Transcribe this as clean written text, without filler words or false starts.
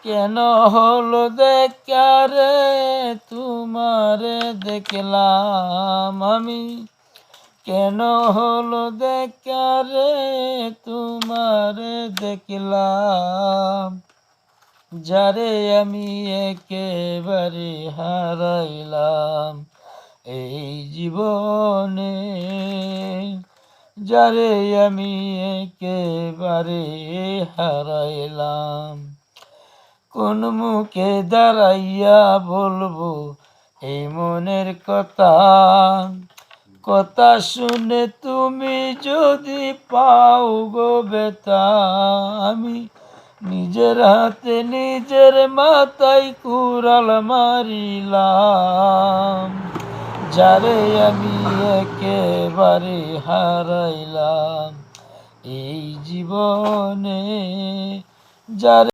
কেন হলো দেখা রে তোমারে দেখলাম আমি, কেন হলো দেখা রে তোমারে দেখলাম, যারে আমি একেবারে হারাইলাম এই জীবনে, যারে আমি একেবারে হারাইলাম। কোন মুখে দাঁড়াইয়া বলবো এই মনের কথা, কথা শুনে তুমি যদি পাও গো ব্যথা, আমি নিজের হাতে নিজের মাথায় কুড়াল মারিলাম, যারে আমি একেবারে হারাইলাম এই জীবনে, যারে